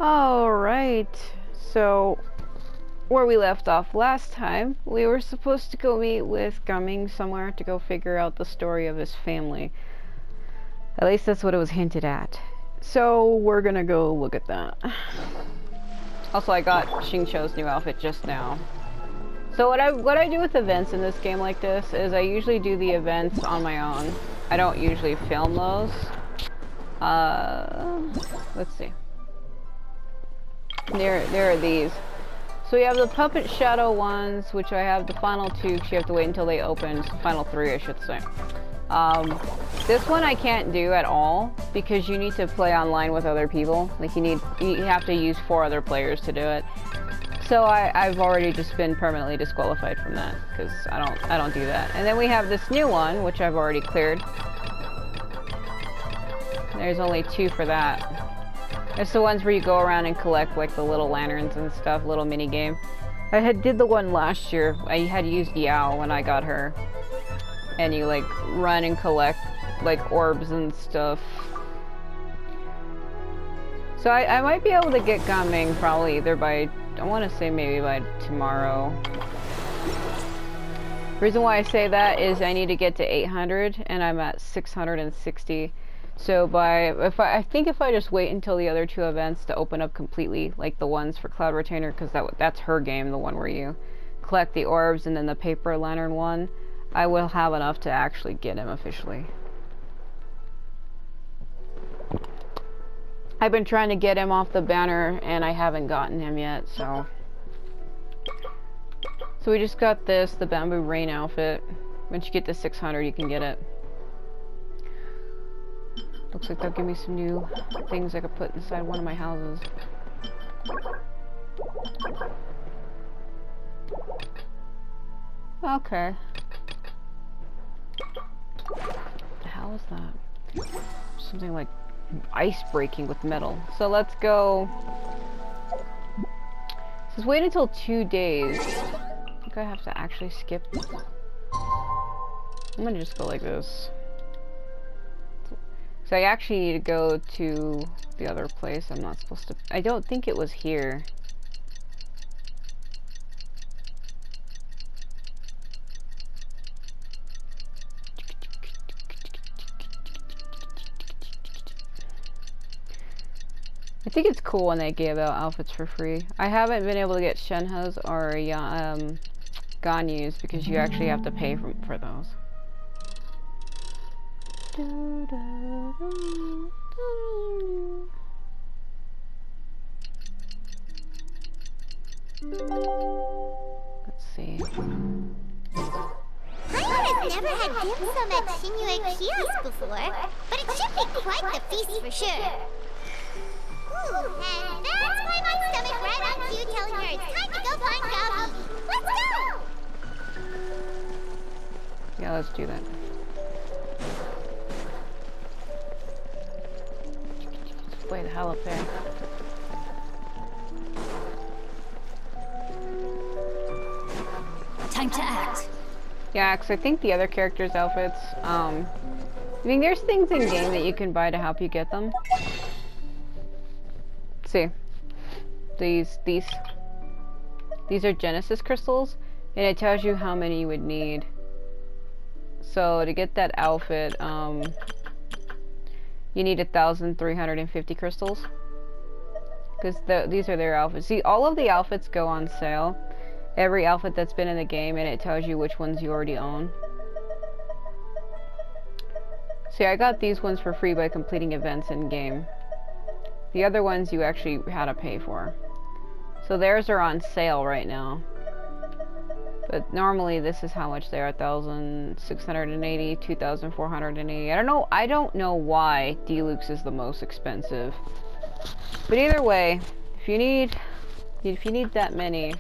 Alright, so where we left off last time, we were supposed to go meet with Gumming somewhere to go figure out the story of his family. At least that's what it was hinted at. So we're gonna go look at that. Also, I got Xingqiu's new outfit just now. So what I do with events in this game like this is I usually do the events on my own. I don't usually film those. Let's see. There are these. So we have the puppet shadow ones, which I have the final two, because you have to wait until they open. Final three, I should say. This one I can't do at all, because you need to play online with other people. Like you have to use 4 other players to do it. So I've already just been permanently disqualified from that, because I don't do that. And then we have this new one, which I've already cleared. There's only 2 for that. It's the ones where you go around and collect like the little lanterns and stuff, little mini game. I did the one last year. I had used Yao when I got her. And you like run and collect like orbs and stuff. So I might be able to get Gumming probably either by, I want to say maybe by tomorrow. Reason why I say that is I need to get to 800 and I'm at 660. So I think if I just wait until the other 2 events to open up completely, like the ones for Cloud Retainer, because that's her game, the one where you collect the orbs, and then the paper lantern one, I will have enough to actually get him officially. I've been trying to get him off the banner, and I haven't gotten him yet, so. So we just got this, the Bamboo Rain outfit. Once you get to 600, you can get it. Looks like they'll give me some new things I could put inside one of my houses. Okay. What the hell is that? Something like ice breaking with metal. So let's go. It says wait until 2 days. I think I have to actually skip. I'm gonna just go like this. So I actually need to go to the other place. I'm not supposed to. I don't think it was here. I think it's cool when they give out outfits for free. I haven't been able to get Shenhe's or Ganyu's because you actually have to pay for those. Let's see. I've never had dim sum at Xinyue Kiosk before, but it should be quite the feast for sure. Ooh, and that's why my stomach right on cue telling her it's time to go find Gabi. Let's go! Yeah, let's do that. Just way the hell up there. Time to act. Yeah, because I think the other characters' outfits, I mean, there's things in game that you can buy to help you get them. See, these are Genesis crystals, and it tells you how many you would need. So to get that outfit, you need 1,350 crystals, because these are their outfits. See, all of the outfits go on sale. Every outfit that's been in the game, and it tells you which ones you already own. See, I got these ones for free by completing events in game. The other ones you actually had to pay for. So theirs are on sale right now. But normally this is how much they are, 1,680, 2,480. I don't know why Deluxe is the most expensive. But either way, if you need that many,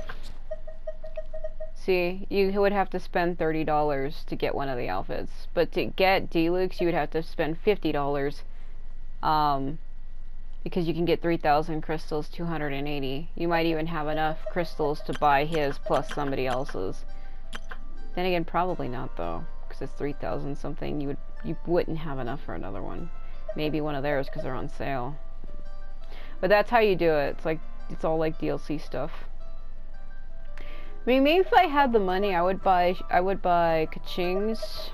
see, you would have to spend $30 to get one of the outfits. But to get Deluxe, you would have to spend $50. Because you can get 3,000 crystals, 280. You might even have enough crystals to buy his plus somebody else's. Then again, probably not though, because it's 3,000 something. You wouldn't have enough for another one. Maybe one of theirs because they're on sale. But that's how you do it. It's like, it's all like DLC stuff. I mean, maybe if I had the money, I would buy Kachings.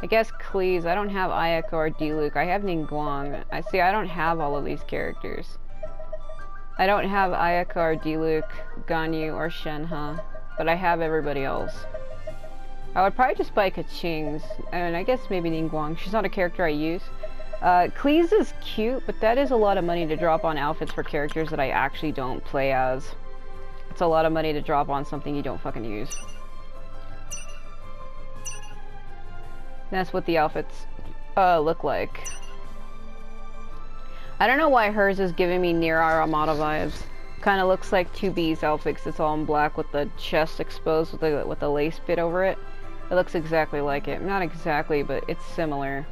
I guess Klees. I don't have Ayaka or Diluc. I have Ningguang. I don't have all of these characters. I don't have Ayaka or Diluc, Ganyu or Shenhe, but I have everybody else. I would probably just buy Kachings, and I guess maybe Ningguang. She's not a character I use. Klees is cute, but that is a lot of money to drop on outfits for characters that I actually don't play as. It's a lot of money to drop on something you don't fucking use. That's what the outfits look like. I don't know why hers is giving me Nier Automata vibes. Kind of looks like 2B's outfits. It's all in black with the chest exposed with the lace bit over it. It looks exactly like it. Not exactly, but it's similar.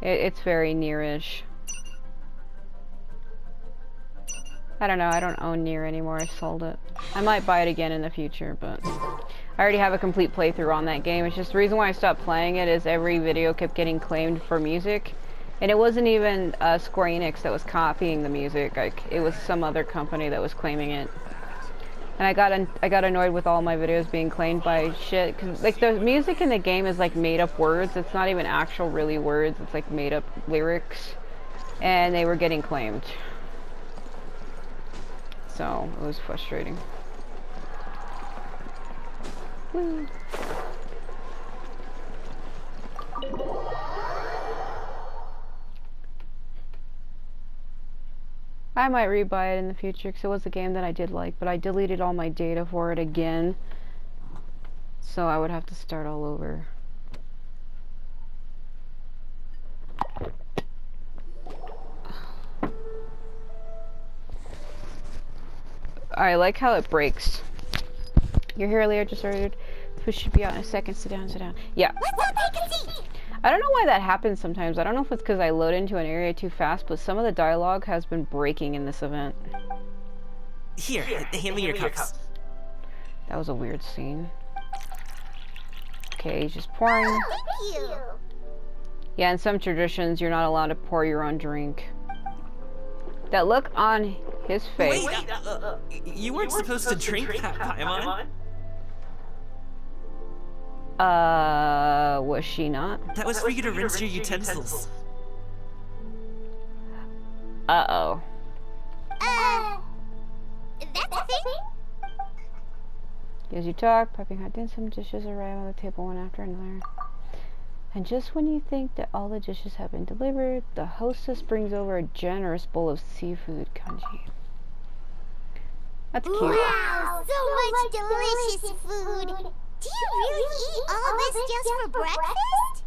It's very Nier-ish. I don't know, I don't own Nier anymore, I sold it. I might buy it again in the future, but I already have a complete playthrough on that game. It's just the reason why I stopped playing it is every video kept getting claimed for music. And it wasn't even Square Enix that was copying the music, like, it was some other company that was claiming it. And I got annoyed with all my videos being claimed by shit, cause like the music in the game is like made up words. It's not even actual really words. It's like made up lyrics, and they were getting claimed. So it was frustrating. Woo. I might rebuy it in the future because it was a game that I did like, but I deleted all my data for it again, so I would have to start all over. I like how it breaks. You're here earlier, just ordered. Food should be out in a second. Sit down, sit down. Yeah. Let's all take a seat! I don't know why that happens sometimes. I don't know if it's because I load into an area too fast, but some of the dialogue has been breaking in this event. Here, hand me your cups. That was a weird scene. Okay, he's just pouring. Oh, thank you! Yeah, in some traditions, you're not allowed to pour your own drink. That look on his face. Wait, you weren't supposed to drink that, Paimon. Was she not? That was for you to rinse your utensils. Uh-oh. That's a thing? As you talk, piping hot dim sum dishes arrive on the table one after another. And just when you think that all the dishes have been delivered, the hostess brings over a generous bowl of seafood kanji. That's cute. Wow, so much delicious food! Do you really eat all this just for breakfast?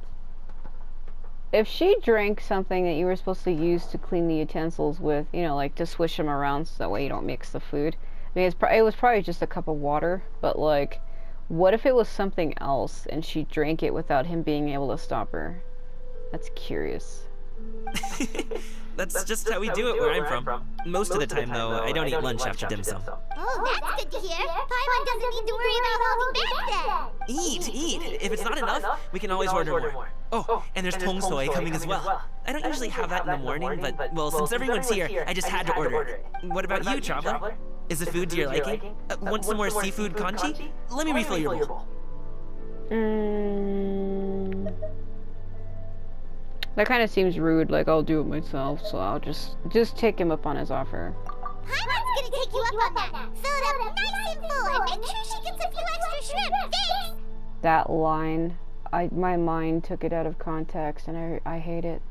If she drank something that you were supposed to use to clean the utensils with, you know, like to swish them around so that way you don't mix the food. I mean, it was probably just a cup of water, but like, what if it was something else and she drank it without him being able to stop her? That's curious. That's just how we do it where I'm from. Most of the time, though, I don't eat lunch after dim sum. Oh, that's good to hear. Paimon doesn't need to worry about holding back then. Eat! If it's not enough, we can always order more. Oh, and there's tong soy coming as well. I don't usually have that in the morning, but, well, since everyone's here, I just had to order it. What about you, Traveler? Is the food to your liking? Want some more seafood kanji? Let me refill your bowl. That kind of seems rude, like I'll do it myself, so I'll just take him up on his offer. Paimon's gonna take you up on that. Fill it up nice and full and make sure she gets a few extra shrimp. Thanks! That line, my mind took it out of context and I hate it.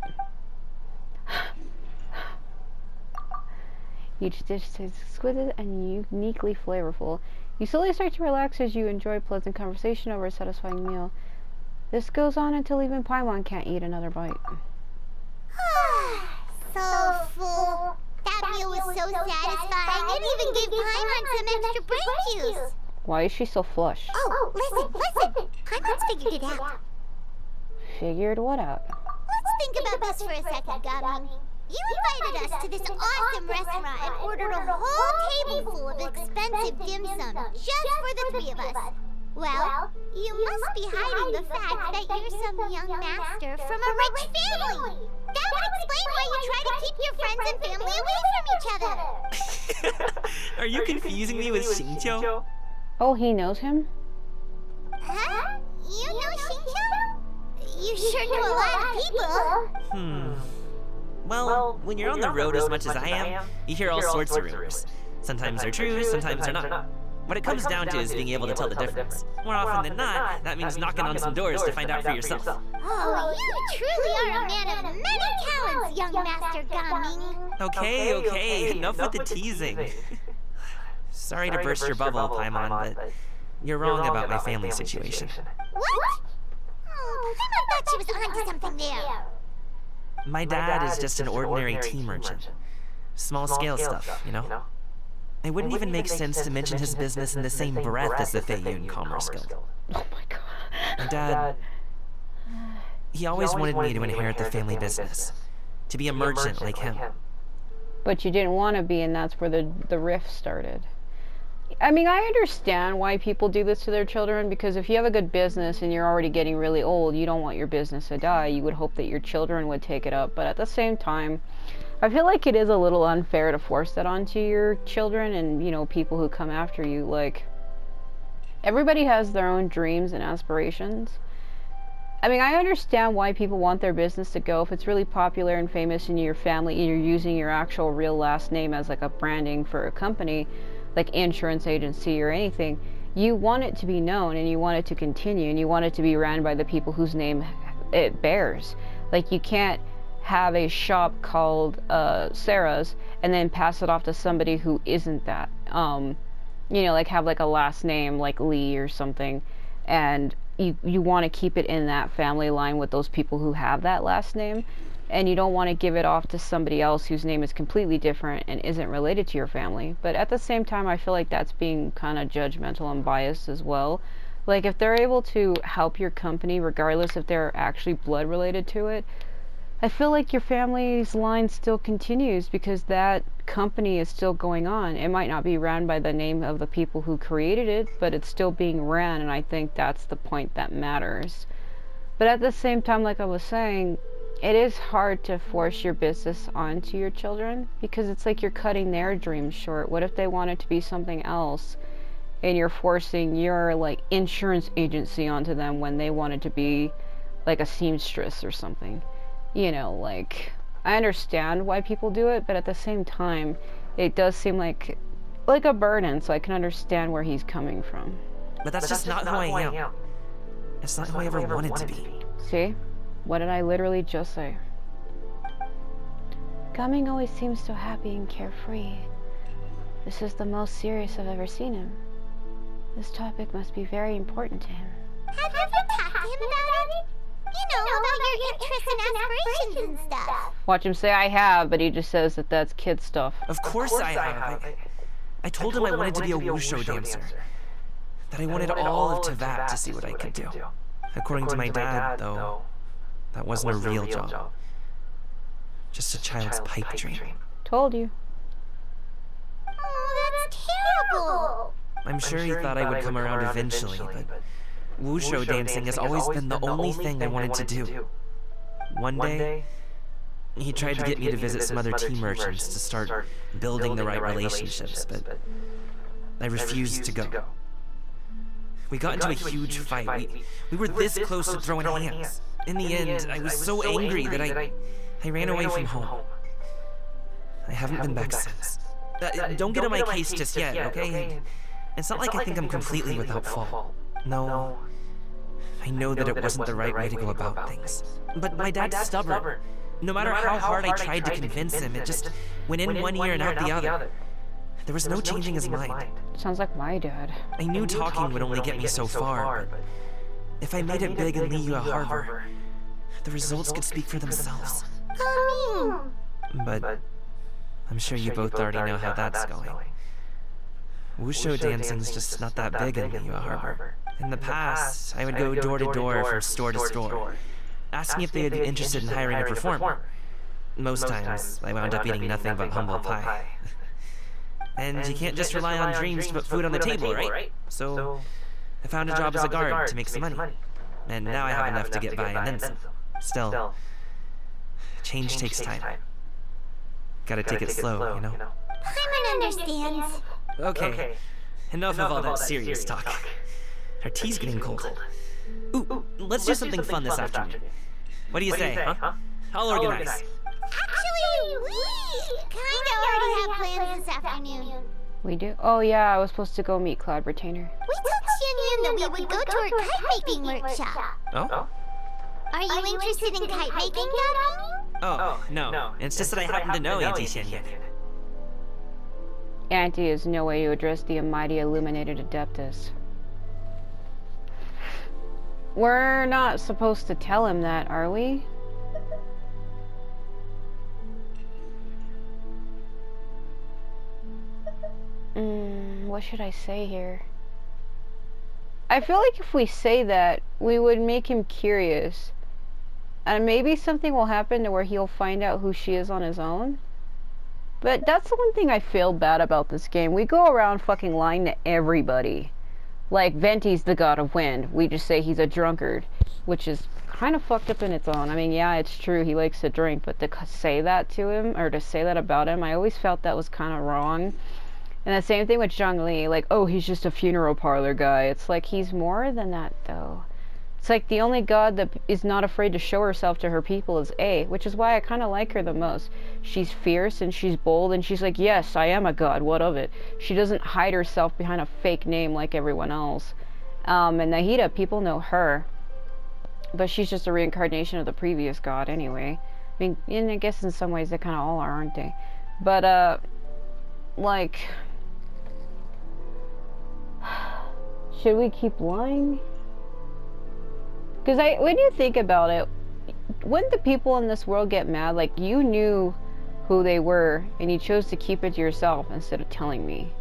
Each dish tastes exquisite and uniquely flavorful. You slowly start to relax as you enjoy pleasant conversation over a satisfying meal. This goes on until even Paimon can't eat another bite. So full. That meal was so satisfying. It even gave Paimon some extra brain juice. Why is she so flush? Oh, listen. Paimon's figured it out. Figured what out? Let's think about this for a second, Gummy. You invited us to this awesome restaurant and ordered a whole table full of expensive dim sum just for the three of us. Well, you must be hiding the fact that you're some young master from a rich family. That would explain why you try to friends and family away from each other. Are you confusing me with Xingqiu? Oh, he knows him? Huh? You know Xingqiu? You sure know a lot of people. Well, when you're on the road as much as I am, you hear all sorts of rumors. Sometimes they're true, sometimes they're not. What it comes down to is being able to tell the difference. More often than not, that means knocking on some doors to find out for yourself. Oh, you truly are a man of many talents, young Master Gaming. Okay, enough with the teasing. Sorry to burst your bubble, Paimon, but you're wrong about my family situation. What? Oh, Paimon thought she was onto something there. My dad is just an ordinary tea merchant. Small-scale stuff, you know? It wouldn't even make sense to mention his business in the same breath as the Feiyun Commerce Guild. Oh my god. My dad, he always wanted me to inherit the family business, to be a merchant like him. But you didn't want to be, and that's where the rift started. I mean, I understand why people do this to their children, because if you have a good business and you're already getting really old, you don't want your business to die. You would hope that your children would take it up. But at the same time, I feel like it is a little unfair to force that onto your children and, you know, people who come after you. Like, everybody has their own dreams and aspirations. I mean, I understand why people want their business to go. If it's really popular and famous in your family and you're using your actual real last name as like a branding for a company, like insurance agency or anything, you want it to be known and you want it to continue and you want it to be ran by the people whose name it bears. Like, you can't have a shop called Sarah's and then pass it off to somebody who isn't that. You know, like have like a last name like Lee or something, and you want to keep it in that family line with those people who have that last name, and you don't want to give it off to somebody else whose name is completely different and isn't related to your family. But at the same time, I feel like that's being kind of judgmental and biased as well. Like, if they're able to help your company, regardless if they're actually blood related to it, I feel like your family's line still continues because that company is still going on. It might not be ran by the name of the people who created it, but it's still being ran, and I think that's the point that matters. But at the same time, like I was saying, it is hard to force your business onto your children because it's like you're cutting their dreams short. What if they want it to be something else and you're forcing your like insurance agency onto them when they want it to be like a seamstress or something? You know, like, I understand why people do it, but at the same time, it does seem like a burden, so I can understand where he's coming from. But that's just not who I am. It's not who I ever wanted to be. See? What did I literally just say? Gaming always seems so happy and carefree. This is the most serious I've ever seen him. This topic must be very important to him. Have you ever talked to him about it? You know, about your interests and aspirations and stuff. Watch him say I have, but he just says that that's kid stuff. Of course I have. I told him I wanted to be a wushu dancer. That I wanted all of Teyvat to see what I could do. According to my dad, though, that wasn't a real job. Just a child's pipe dream. Told you. Oh, that's terrible. I'm sure he thought I would come around eventually, but wushu dancing has always been the only thing I wanted to do. One day, he tried to get me to visit some other tea merchants to start building the right relationships, but I refused to go. We got into a huge fight. We were this close to throwing hands. In the end, I was so angry that I ran away from home. I haven't been back since. Don't get on my case just yet, okay? It's not like I think I'm completely without fault. No, I know that it wasn't the right way to go about things. But my dad's stubborn. No matter how hard I tried to convince him, it just went in one ear and out the other. There was no changing his mind. Sounds like my dad. I knew talking would only get me so far, but if I made it big in Liyue Harbor, the results could speak for themselves. But I'm sure you both already know how that's going. Wushu dancing's just not that big in Liyue Harbor. In the past, I would go door to door from store to store, asking if they would be interested in hiring a performer. Most times, I wound up eating nothing but humble pie. And you can't just rely on dreams to put food on the table, right? So, I found a job as a guard to make some money. And now I have enough to get by and then some. Still, change takes time. Gotta take it slow, you know? Paimon understands. Okay, enough of all that serious talk. Our tea's getting cold. Ooh, let's do something fun this afternoon. What do you say, huh? I'll organize. Actually, we kinda already have plans this afternoon. We do? Oh yeah, I was supposed to go meet Cloud Retainer. We told Xianyun that we would go to her kite-making workshop. Oh? Are you interested in kite-making, Gabi? Oh, no. It's just that I happen to know Auntie Xianyun. Auntie has no way to address the mighty illuminated Adeptus. We're not supposed to tell him that, are we? What should I say here? I feel like if we say that, we would make him curious. And maybe something will happen to where he'll find out who she is on his own. But that's the one thing I feel bad about this game. We go around fucking lying to everybody. Like, Venti's the god of wind. We just say he's a drunkard, which is kind of fucked up in its own. I mean, yeah, it's true, he likes to drink, but to say that to him, or to say that about him, I always felt that was kind of wrong. And the same thing with Zhongli, like, oh, he's just a funeral parlor guy. It's like, he's more than that, though. It's like, the only god that is not afraid to show herself to her people is A, which is why I kind of like her the most. She's fierce, and she's bold, and she's like, yes, I am a god, what of it? She doesn't hide herself behind a fake name like everyone else. And Nahida, people know her. But she's just a reincarnation of the previous god, anyway. I mean, and I guess in some ways they kind of all are, aren't they? But, like... should we keep lying? Because when you think about it, wouldn't the people in this world get mad? Like, you knew who they were, and you chose to keep it to yourself instead of telling me.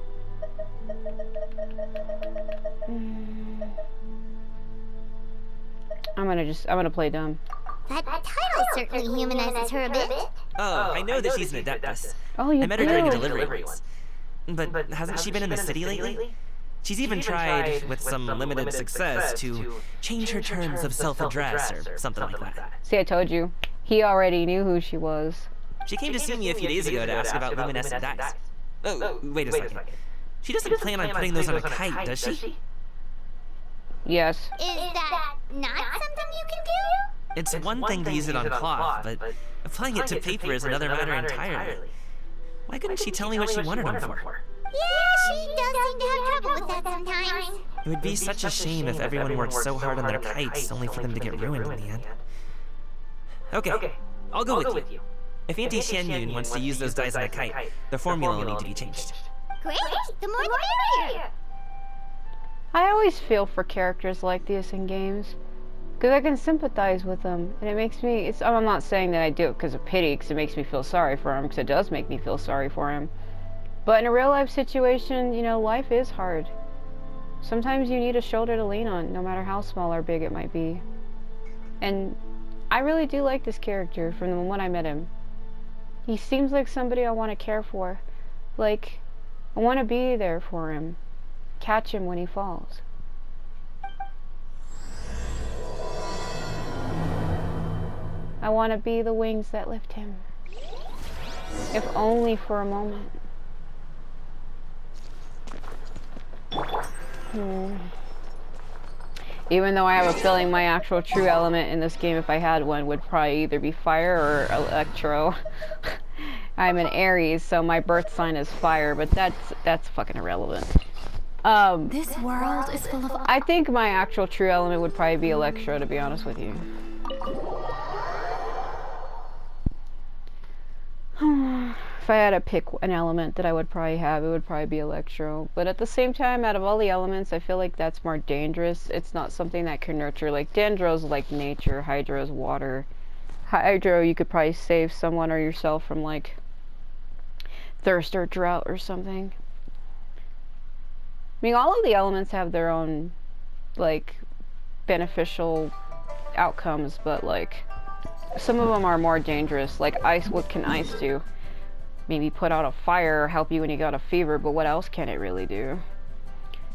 I'm gonna play dumb. That title certainly humanizes her a bit. Oh, I know that she's an Adeptus. Oh, you I met her during a delivery once. But hasn't she been in the city lately? She's even tried, with some limited success, to change her terms of self-address or something like that. See, I told you. He already knew who she was. She came to see me a few days ago to ask about luminescent dice. Oh, wait a second. She doesn't plan on putting those on a kite, does she? Yes. Is that not something you can do? It's one thing to use it on cloth, but applying it to paper is another matter entirely. Why couldn't she tell me what she wanted them for? Yeah, she does seem to have trouble with that sometimes. It would be such a shame if everyone worked so hard on their kites only for them to get ruined in the end. Okay, I'll go with you. If Auntie Xianyun wants to use those dies on a kite, the formula will need to be changed. Great, the more the merrier. I always feel for characters like this in games. Because I can sympathize with them. And it makes me... I'm not saying that I do it because of pity, because it makes me feel sorry for him, because it does make me feel sorry for him. But in a real life situation, you know, life is hard. Sometimes you need a shoulder to lean on, no matter how small or big it might be. And I really do like this character from the moment I met him. He seems like somebody I want to care for. Like, I want to be there for him. Catch him when he falls. I want to be the wings that lift him. If only for a moment. Even though I have a feeling my actual true element in this game, if I had one, would probably either be fire or electro. I'm an Aries, so my birth sign is fire, but that's fucking irrelevant. This world is full of... I think my actual true element would probably be electro, to be honest with you. If I had to pick an element that I would probably have, it would probably be electro. But at the same time, out of all the elements, I feel like that's more dangerous. It's not something that can nurture. Like, Dendro's like nature, Hydro's water. Hydro, you could probably save someone or yourself from, like, thirst or drought or something. I mean, all of the elements have their own, like, beneficial outcomes, but, like, some of them are more dangerous. Like, ice, what can ice do? Maybe put out a fire or help you when you got a fever, but what else can it really do?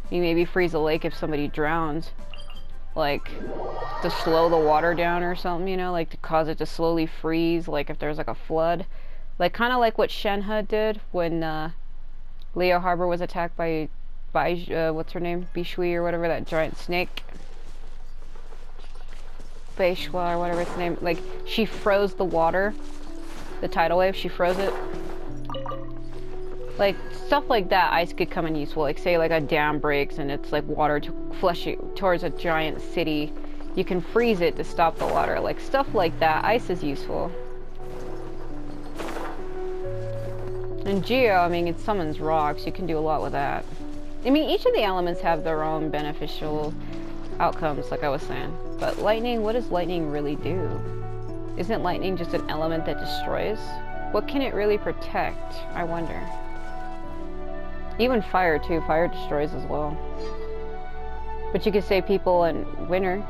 You maybe freeze a lake if somebody drowns. Like, to slow the water down or something, you know? Like, to cause it to slowly freeze, like if there's like a flood. Like, kind of like what Shenhe did when Leo Harbor was attacked by what's her name? Bishui or whatever, that giant snake. Beishwa or whatever its name. Like, she froze the water. The tidal wave, she froze it. Like, stuff like that, ice could come in useful. Like, say, like, a dam breaks and it's, like, water to flush it towards a giant city. You can freeze it to stop the water. Like, stuff like that, ice is useful. And Geo, I mean, it summons rocks. You can do a lot with that. I mean, each of the elements have their own beneficial outcomes, like I was saying. But lightning, what does lightning really do? Isn't lightning just an element that destroys? What can it really protect? I wonder. Even fire, too. Fire destroys as well. But you could say people in winter,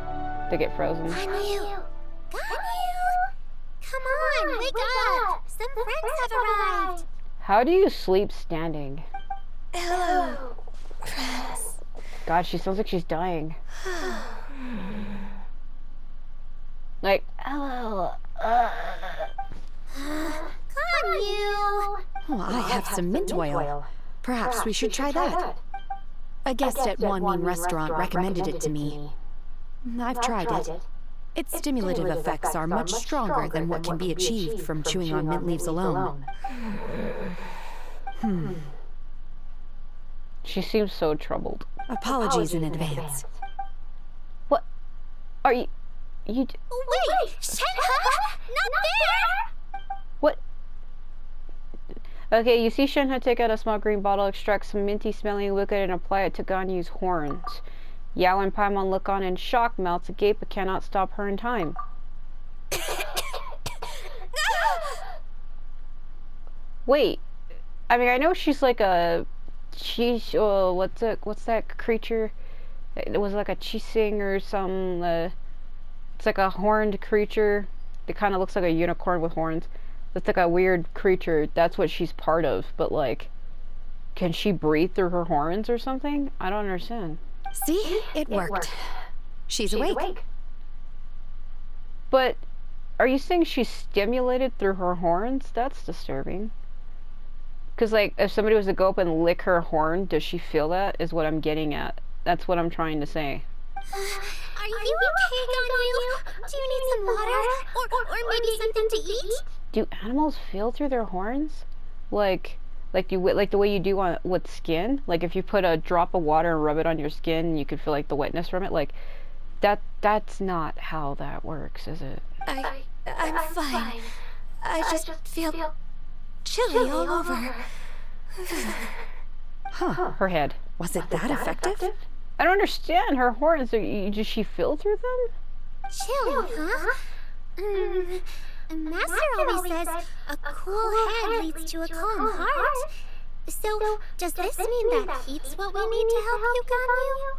they get frozen. Ganyu! Ganyu! Come on, wake up! Some friends have arrived! How do you sleep standing? Hello, friends. God, she sounds like she's dying. Like, hello. Ganyu! Oh, I have some mint oil. Perhaps we should try that. A guest at Wanmin restaurant recommended it to me. I've tried it. Its stimulative effects are much stronger than what can be achieved from chewing on mint leaves alone. She seems so troubled. Apologies in advance. What? Are you... Wait! Shenhe! Not there! What? Okay, you see Shenhe take out a small green bottle, extract some minty smelling liquid, and apply it to Ganyu's horns. Yao and Paimon look on in shock, mouths agape, but cannot stop her in time. Wait. I mean, I know she's like a... what's that creature? It was like a chising or some... it's like a horned creature. It kind of looks like a unicorn with horns. It's like a weird creature. That's what she's part of. But like, can she breathe through her horns or something? I don't understand. See? It worked. She's awake. But are you saying she's stimulated through her horns? That's disturbing. Because like, if somebody was to go up and lick her horn, does she feel that? Is what I'm getting at. That's what I'm trying to say. Are you okay, Ganyu? Do you need some water? Or maybe something to eat? Do animals feel through their horns? Like the way you do with skin? Like if you put a drop of water and rub it on your skin, you can feel like the wetness from it? Like, that's not how that works, is it? I'm fine. I just feel chilly all over. Huh. Her head. Was it that effective? I don't understand. Her horns, does she feel through them? Chilly, huh? Master always says a cool head leads to a calm heart. So, does this mean that heat's what we need to help you, Ganyu?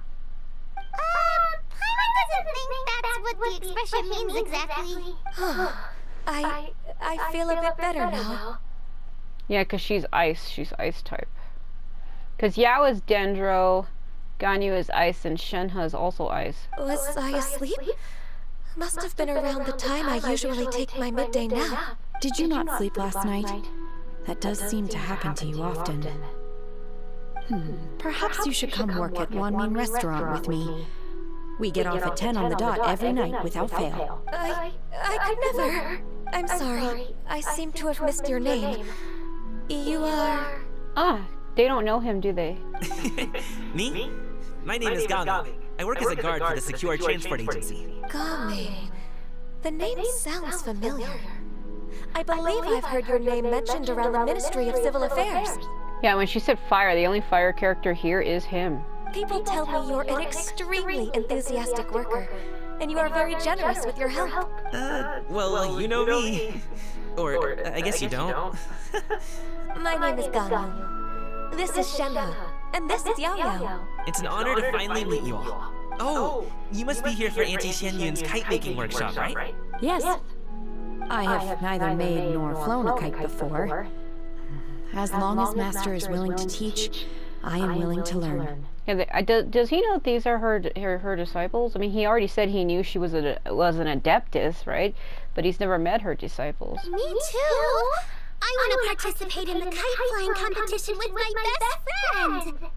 Paimon doesn't think that's what the expression means exactly. I feel a bit better now. Yeah, because she's ice. She's ice type. Because Yao is Dendro, Ganyu is ice, and Shenhe is also ice. Was I asleep? Must have been around the time I usually take my midday nap. Did you not sleep last night? That does seem to happen to you often. Perhaps you should come work at Wanmin restaurant with me. We get off at 10 on the dot every night without fail. I could never. I'm sorry. I seem to have missed your name. You are... Ah, they don't know him, do they? Me? My name is Gami. I work as a guard for the Secure Transport Agency. Gami. The name sounds familiar. I believe I've heard your name mentioned around the Ministry of Civil Affairs. Yeah, when she said fire, the only fire character here is him. People tell me you're an extremely enthusiastic worker, and you are very generous with your help. Well, you know me. Or, I guess you don't. My name is Ganyu. This is Shenhe, and this is Yao Yao. It's an honor to finally meet you all. Oh, you must be here for Auntie Xianyun's kite-making workshop, right? Yes. I have neither made nor flown a kite before. As long as Master is willing to teach, I am willing to learn. Yeah, does he know that these are her disciples? I mean, he already said he knew she was an Adeptus, right? But he's never met her disciples. Me too. I want to participate in the kite flying competition with my best friend.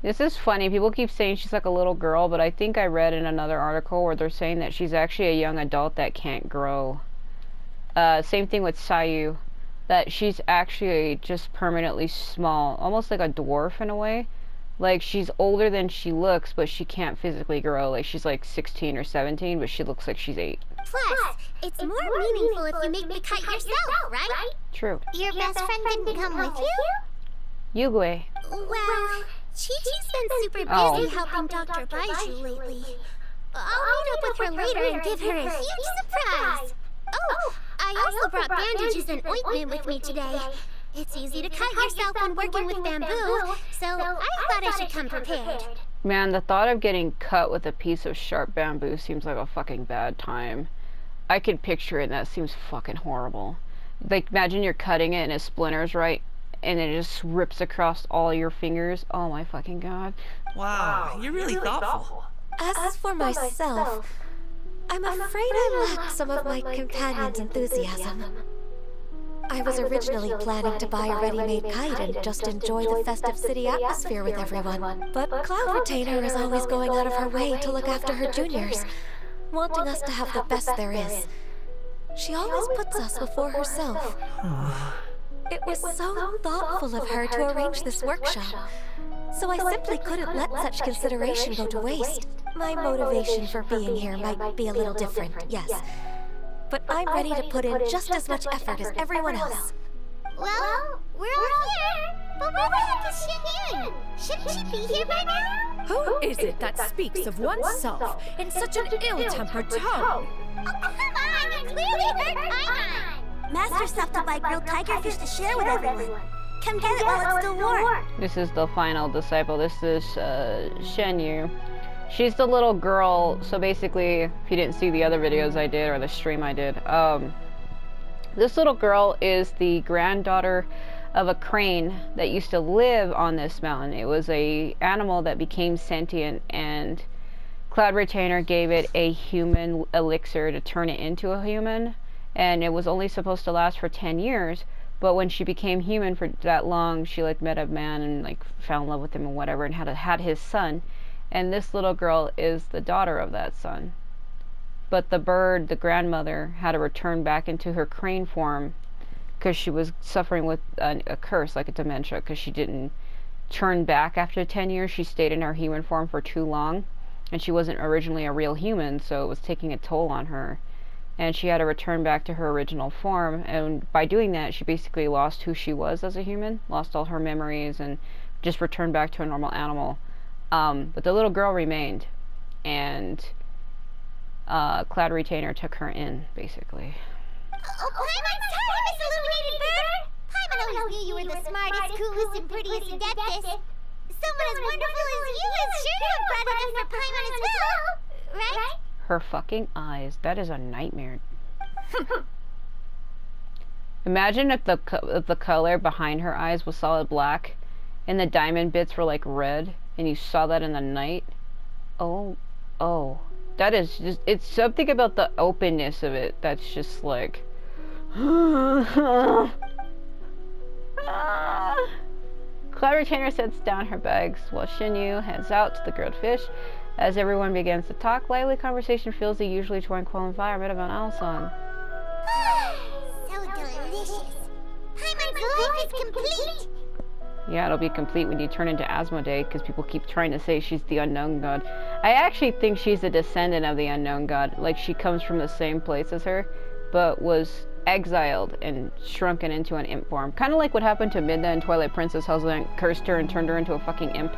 This is funny. People keep saying she's like a little girl, but I think I read in another article where they're saying that she's actually a young adult that can't grow. Same thing with Sayu. That she's actually just permanently small. Almost like a dwarf in a way. Like, she's older than she looks, but she can't physically grow. Like, she's like 16 or 17, but she looks like she's 8. Plus, it's more meaningful if you make the kite yourself, right? True. Your best friend didn't come with you? Yugue. Well, Chi-Chi's been super busy helping Dr. Baiju lately. I'll meet up with her later and give her a huge surprise. Oh, I also brought bandages and ointment with me today. It's easy to cut yourself when working with bamboo, so I thought I should come prepared. Man, the thought of getting cut with a piece of sharp bamboo seems like a fucking bad time. I could picture it and that seems fucking horrible. Like, imagine you're cutting it and it splinters, right? And it just rips across all your fingers. Oh my fucking god. Wow, you're really thoughtful. As for myself, I'm afraid I lack some of my companion's enthusiasm. I was originally planning to buy a ready-made kite and just enjoy the festive city atmosphere with everyone. But Cloud Retainer is always going out of her way to look after her juniors, wanting us to have the best there is. She always puts us before herself. It was so thoughtful of her to arrange this workshop, so I simply couldn't let such consideration go to waste. My motivation for being here might be a little different, yes, but I'm ready to put in just as much effort as everyone else. Well, we're all here, but where the heck is Xinyun? Shouldn't she be here by now? Who is it that speaks of oneself in such an ill-tempered tone? Oh, come on, you clearly heard Paimon. Master stopped to buy grilled tiger fish to share with everyone. Come get it while it's still warm. This is the final disciple. This is Shenyu. She's the little girl. So basically, if you didn't see the other videos I did or the stream I did, this little girl is the granddaughter of a crane that used to live on this mountain. It was a animal that became sentient, and Cloud Retainer gave it a human elixir to turn it into a human, and it was only supposed to last for 10 years. But when she became human for that long, she like met a man and like fell in love with him and whatever, and had his son. And this little girl is the daughter of that son. But the bird, the grandmother, had to return back into her crane form because she was suffering with a curse, like a dementia, because she didn't turn back after 10 years. She stayed in her human form for too long, and she wasn't originally a real human, so it was taking a toll on her. And she had to return back to her original form, and by doing that, she basically lost who she was as a human, lost all her memories, and just returned back to a normal animal. But the little girl remained, and Cloud Retainer took her in, basically. Oh, Paimon's time, Miss Illuminated Bird! Paimon always knew you were the smartest, coolest, and prettiest Adeptus. Someone as wonderful as you is sure to have brought enough for Paimon as well, right? Her fucking eyes. That is a nightmare. Imagine if the color behind her eyes was solid black and the diamond bits were like red and you saw that in the night. Oh. That is just, it's something about the openness of it that's just like Cloud Retainer sets down her bags while Shinyu heads out to the grilled fish. As everyone begins to talk, lively conversation fills the usually tranquil environment of an owl song. So delicious. Paimon's life is complete. Yeah, it'll be complete when you turn into Asmodee, because people keep trying to say she's the unknown god. I actually think she's a descendant of the unknown god. Like, she comes from the same place as her, but was exiled and shrunken into an imp form. Kind of like what happened to Midna in Twilight Princess, how Zan cursed her and turned her into a fucking imp.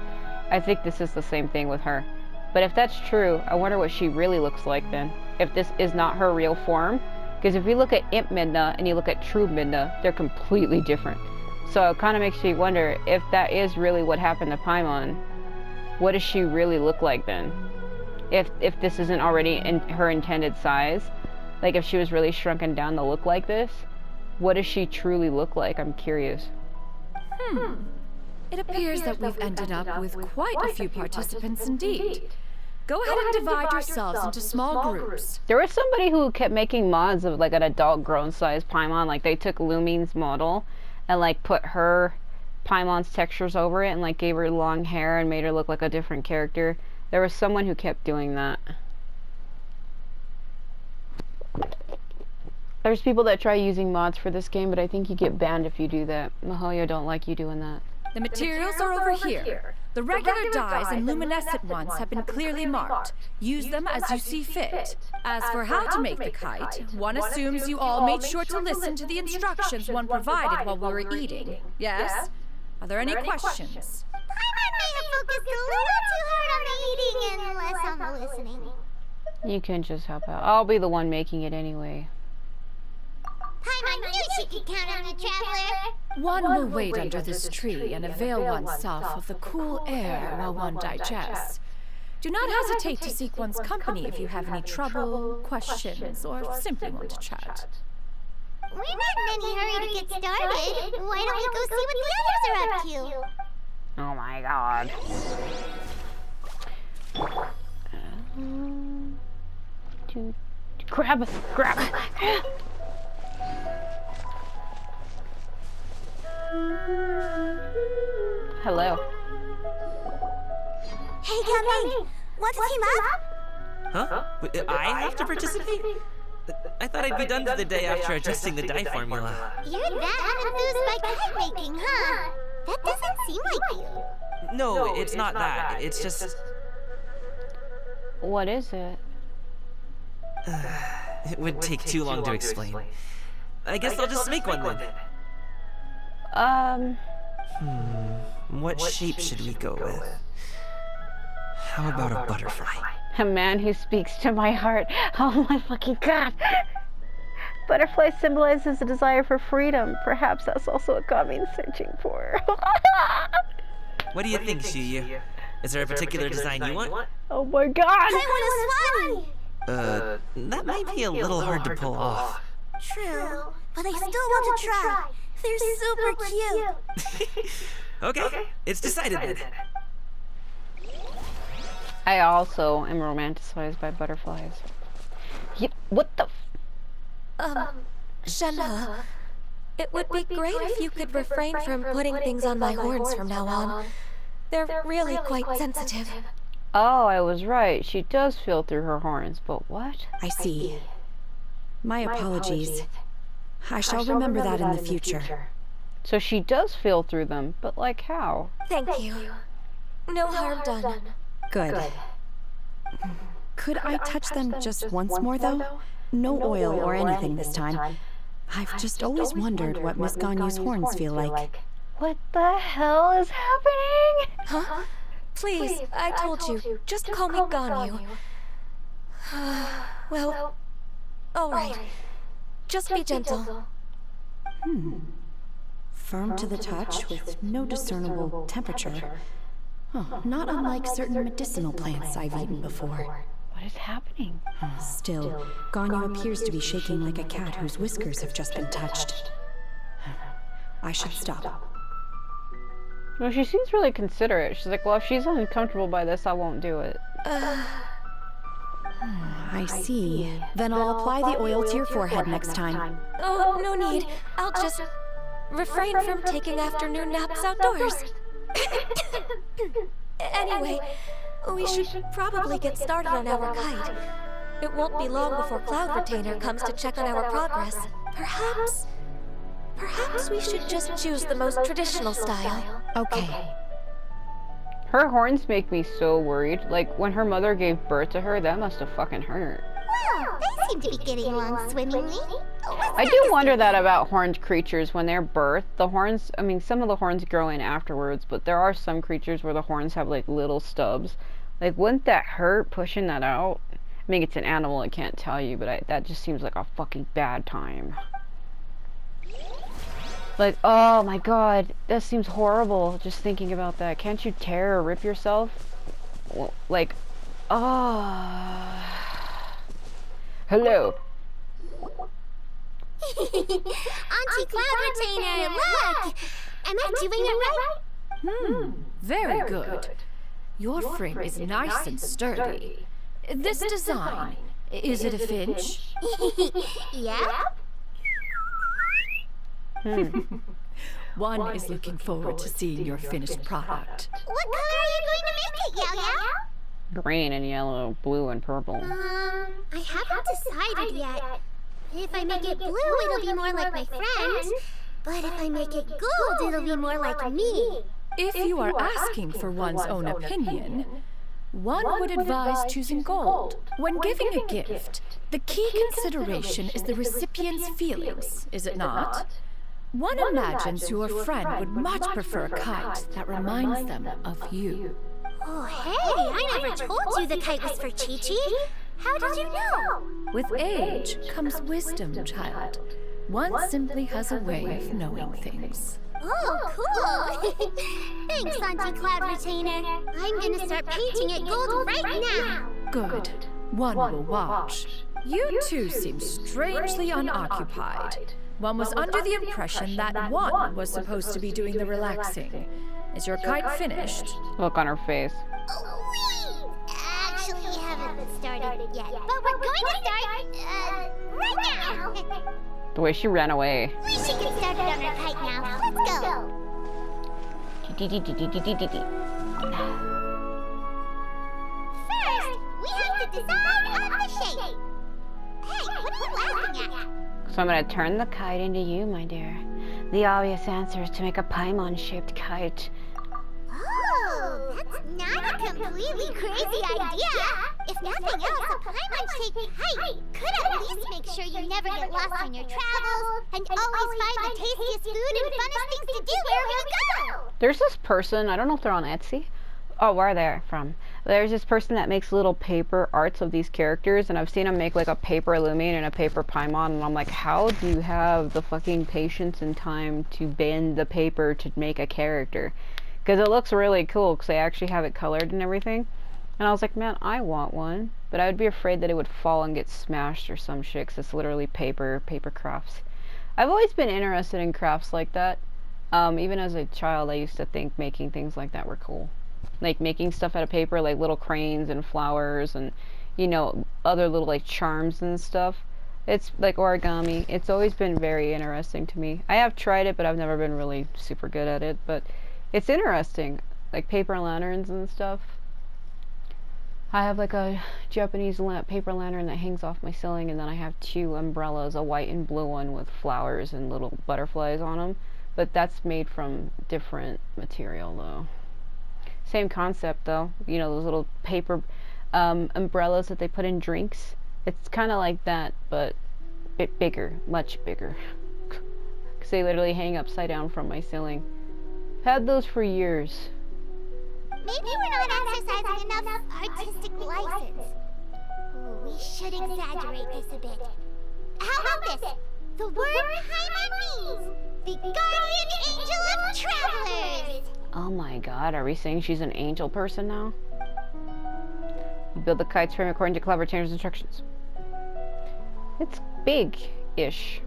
I think this is the same thing with her. But if that's true, I wonder what she really looks like then. If this is not her real form. Because if you look at Imp Midna and you look at True Midna, they're completely different. So it kind of makes me wonder, if that is really what happened to Paimon, what does she really look like then? If this isn't already in her intended size, like if she was really shrunken down to look like this, what does she truly look like? I'm curious. It appears that we've ended up with quite a few participants indeed. Go ahead and divide yourselves into small groups. There was somebody who kept making mods of like an adult grown size Paimon. Like they took Lumine's model and like put her Paimon's textures over it and like gave her long hair and made her look like a different character. There was someone who kept doing that. There's people that try using mods for this game, but I think you get banned if you do that. Mahoya don't like you doing that. The materials are over here. The regular dyes and luminescent ones have been clearly marked. Use them as you see fit. As for how to make the kite, one assumes you all made sure to listen to the instructions one provided while we were eating. Yes? Are there any questions? Paimon may have focused a little too hard on the eating and less on the listening. You can just help out. I'll be the one making it anyway. Paimon knew she could count on you, Traveler. One will wait under this tree and avail oneself of the cool air while one digests. Do not hesitate to seek one's company if you have any trouble, questions, or simply want to chat. We're not in any hurry to get started. Why don't we go see what the others are up to? Oh my god. Grab it. Hello. Hey, Gummy! Want to team up? Huh? I have to participate? I thought I'd be done for the day after adjusting the dye formula. You're that unenthused by kite making, huh? That doesn't seem like you. No, it's not that. It's just... What is it? It would take too long to explain. I guess I'll just make one then. What shape should we go with? How about a butterfly? A man who speaks to my heart. Oh my fucking god. Butterfly symbolizes a desire for freedom. Perhaps that's also what Kami's searching for. What do you think, Shuyu? Is there a particular design you want? Oh my god! I want a swan! That might be a little hard to pull off. True, but I still want to try. They're super cute. Okay, it's decided then. I also am romanticized by butterflies. What the Shenhe, it would be great if you could refrain from putting things on my horns from now on. They're really quite sensitive. Oh, I was right. She does feel through her horns, but what? I see. My apologies. I shall remember that in the future. So she does feel through them, but like how? Thank you. No harm done. Good. Could I touch them just once more, though? No oil or anything this time. I've just always wondered what Miss Ganyu's horns feel like. What the hell is happening? Huh? Please, I told you. Just call me Ganyu. Well, all right. Just be gentle. Firm to the touch with no discernible temperature. Oh, not unlike certain medicinal plants I've eaten before. What is happening? Still, Ganyu appears to be shaking like a cat whose whiskers have just been touched. I should stop. Well, she seems really considerate. She's like, well, if she's uncomfortable by this, I won't do it. I see. Then I'll apply the oil to your forehead next time. Oh, no need. I'll just refrain from taking afternoon naps outdoors. Anyway, we should probably get started on our kite. It won't be long before Cloud Retainer comes to check on our progress. Perhaps we should just choose the most traditional style. Okay. Her horns make me so worried. Like, when her mother gave birth to her, that must have fucking hurt. Well, they seem to be getting along swimmingly. I do wonder that about horned creatures when they're birthed. The horns, I mean, some of the horns grow in afterwards, but there are some creatures where the horns have, like, little stubs. Like, wouldn't that hurt pushing that out? I mean, it's an animal, I can't tell you, but that just seems like a fucking bad time. Like, oh my god, that seems horrible, just thinking about that. Can't you tear or rip yourself? Well, like, hello. Auntie Cloud Retainer, look! Am I doing it right? Very good. Your frame is nice and sturdy. This design, is it a finch? Yep. One is looking forward to seeing your finished product. What color are you going to make it, Yao Yao? Green and yellow, blue and purple. I haven't decided yet. If I make it blue, it'll be more like my friend. But if I make it gold, it'll be more like me. If you are asking for one's own opinion, one would advise choosing gold. When giving a gift, the key consideration is the recipient's feelings, is it not? One imagines your friend would much prefer a kite that reminds them of you. Oh, hey, I never told you the kite was for Chi-Chi. How did you know? With age comes wisdom, child. One simply has a way of knowing things. Oh, cool. Thanks, Auntie Cloud Retainer. I'm gonna start painting it gold right now. Good. One will watch. You two seem strangely unoccupied. One was under the impression that one was supposed to be doing the relaxing. Is your kite finished? Look on her face. Oh, wait! Actually, we haven't started yet. But we're going to start, right now. The way she ran away. We should get started on our kite now. Let's go. First, we have to decide on the shape. Hey, what are you laughing at? So I'm gonna turn the kite into you, my dear. The obvious answer is to make a Paimon-shaped kite. Oh, that's not a completely crazy idea. If nothing else, a Paimon-shaped kite could at least make sure you never get lost on your travels and always find the tastiest food and funnest things to do wherever you go. There's this person, I don't know if they're on Etsy. Oh, where are they from? There's this person that makes little paper arts of these characters, and I've seen him make like a paper Lumion and a paper Paimon, and I'm like, how do you have the fucking patience and time to bend the paper to make a character? Because it looks really cool, because they actually have it colored and everything. And I was like, man, I want one. But I would be afraid that it would fall and get smashed or some shit, 'cause it's literally paper crafts. I've always been interested in crafts like that. Even as a child, I used to think making things like that were cool. Like making stuff out of paper, like little cranes and flowers and, you know, other little like charms and stuff. It's like origami. It's always been very interesting to me. I have tried it, but I've never been really super good at it. But it's interesting, like paper lanterns and stuff. I have like a Japanese paper lantern that hangs off my ceiling, and then I have two umbrellas, a white and blue one with flowers and little butterflies on them. But that's made from different material though. Same concept though, you know, those little paper umbrellas that they put in drinks. It's kind of like that, but a bit bigger, much bigger. Because they literally hang upside down from my ceiling. I've had those for years. Maybe we're not exercising enough artistic license. Ooh, we should exaggerate this a bit. How about this? The word Paimon means the guardian angel of travelers. Oh my god, are we saying she's an angel person now? You build the kite's frame according to Clever Tanner's instructions. It's big-ish.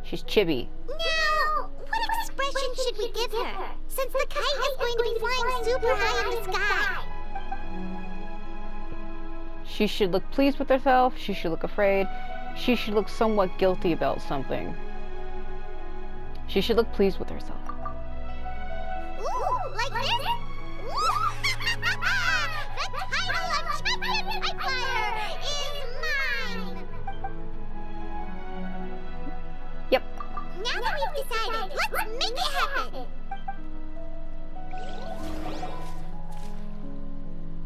She's chibi. Now, what expression should we give her, since the kite is going to be flying super high in the sky? She should look pleased with herself, she should look afraid, she should look somewhat guilty about something. She should look pleased with herself. Ooh, like this? The title of Champion Kite Flyer is mine! Yep. Now that we've decided, let's make it happen!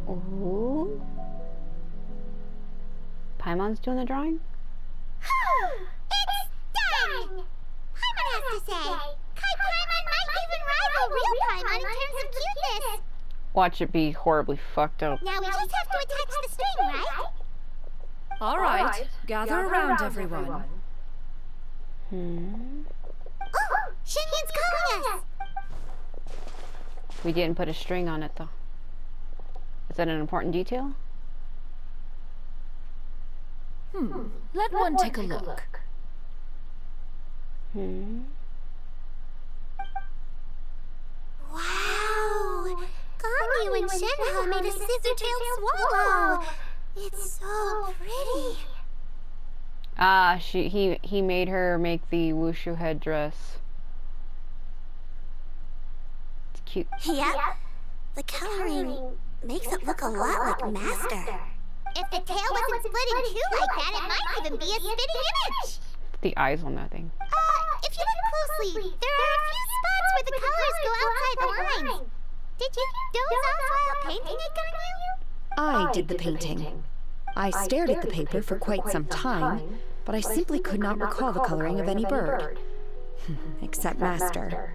Ooh. Paimon's doing the drawing? It's done! Paimon has to say, Kite Paimon might even rival real Paimon in terms of cuteness. Watch it be horribly fucked up. Now we just have to attach the string, right? All right, gather around, everyone. Oh, Xinyan's calling us! We didn't put a string on it though. Is that an important detail? Let one take a look. Wow! Gami Ganyu and Shenhe made a scissor-tailed swallow. It's so pretty. Ah, he made her make the wushu headdress. It's cute. Yep. The coloring makes it look a lot like Master. If the tail wasn't split in two like that, it might even be a spitting image. The eyes on that thing. If you look closely, there are a few spots where the colors go outside the lines. Did you doze off while painting it, Ganyu? I did the painting. I stared at the paper for quite some time, but I simply could not recall the coloring of any bird. Except Master.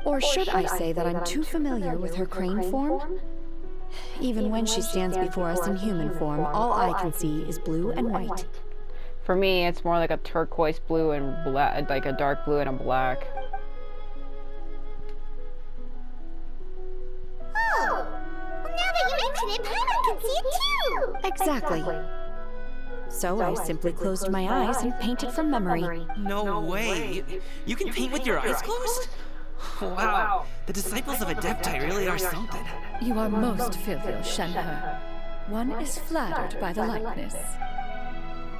Or should I say that I'm too familiar with her crane form? Even when she stands before us in human form, all I can see is blue and white. For me, it's more like a turquoise blue and black, like a dark blue and a black. Oh, well, now that you mention it, Paimon can see it too. Exactly. So I simply closed my eyes and painted from memory. No way. You can paint with your eyes closed? Wow. The disciples of Adepti really are something. You are most filial, Shenhe. One is flattered by the likeness.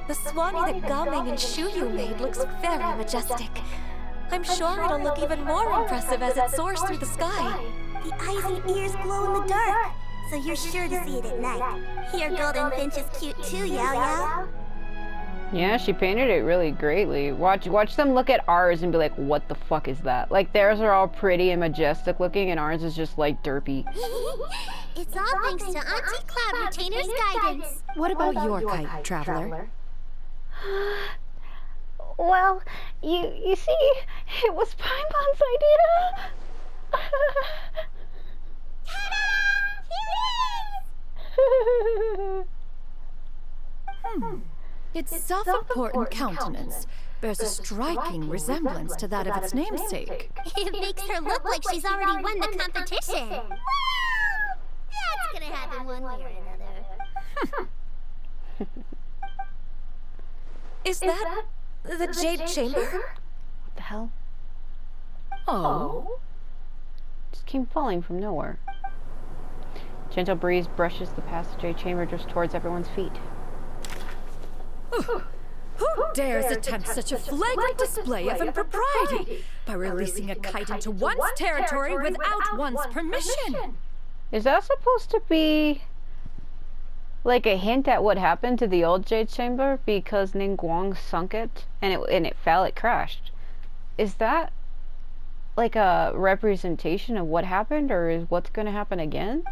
The Swanee that Gaming and Shuyu made looks very majestic. I'm sure it'll look even more impressive as it soars through the sky. The eyes and ears glow in the dark, so you're sure to see it at night. Your golden finch is cute too, Yao Yao. Yeah, she painted it really greatly. Watch them look at ours and be like, what the fuck is that? Like, theirs are all pretty and majestic looking, and ours is just, like, derpy. It's all thanks to Auntie Cloud Retainer's guidance. What about your kite, Traveler? Well, you see, it was Paimon's idea. Its self-important countenance bears a striking resemblance to that of its namesake. It makes her look like she's already won the competition. Well, that's gonna happen one way or another. Is that the Jade Chamber? What the hell? Oh? Just came falling from nowhere. Gentle breeze brushes the passageway chamber just towards everyone's feet. Who dares attempt such a flagrant display of impropriety by releasing a kite into one's territory without one's permission? Is that supposed to be like a hint at what happened to the old Jade Chamber because Ningguang sunk it and it fell, it crashed? Is that like a representation of what happened, or is what's going to happen again?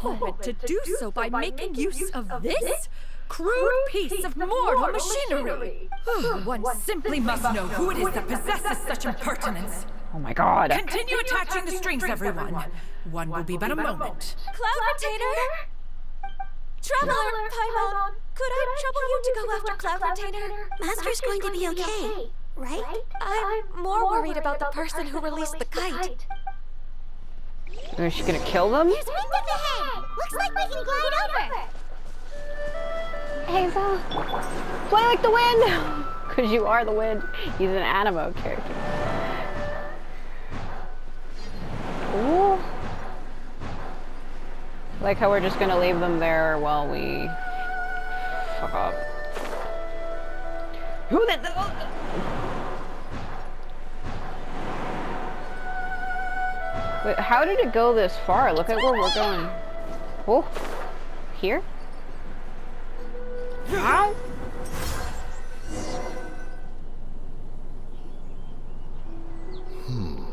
Meant to do so by making use of this crude piece of mortal machinery. One simply must know who it is that possesses such impertinence. Oh my god. Continue attaching the strings, everyone. One will be but a moment. Cloud Retainer? Traveler, Paimon, could I trouble you to go after Cloud Retainer? Master's going to be okay, right? I'm more worried about the person who released the kite. Is she gonna kill them? There's wind at the head. Looks like we can glide over. Hazel, fly like the wind! Because you are the wind. He's an animo character. Ooh. Like how we're just gonna leave them there while we fuck up. Who the? Wait, how did it go this far? Look at where we're going. Oh, here? Ow!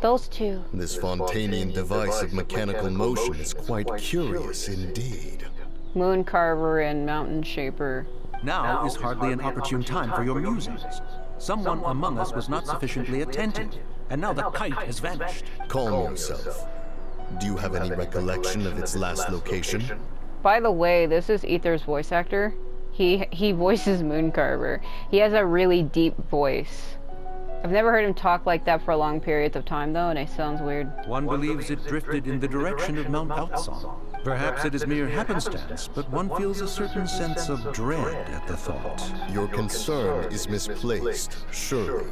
Those two. This Fontanian device of mechanical motion is quite curious indeed. Moon Carver and Mountain Shaper. Now is hardly an opportune time for your musings. Someone among us was not sufficiently attentive, and now the kite has vanished. Calm yourself. Do you have any recollection of its last location? By the way, this is Ether's voice actor. He voices Moon Carver. He has a really deep voice. I've never heard him talk like that for long periods of time, though, and it sounds weird. One believes it drifted in the direction of Mount Outsong. Perhaps it is mere happenstance, but one feels a certain sense of dread at the thought. Your concern is misplaced, surely.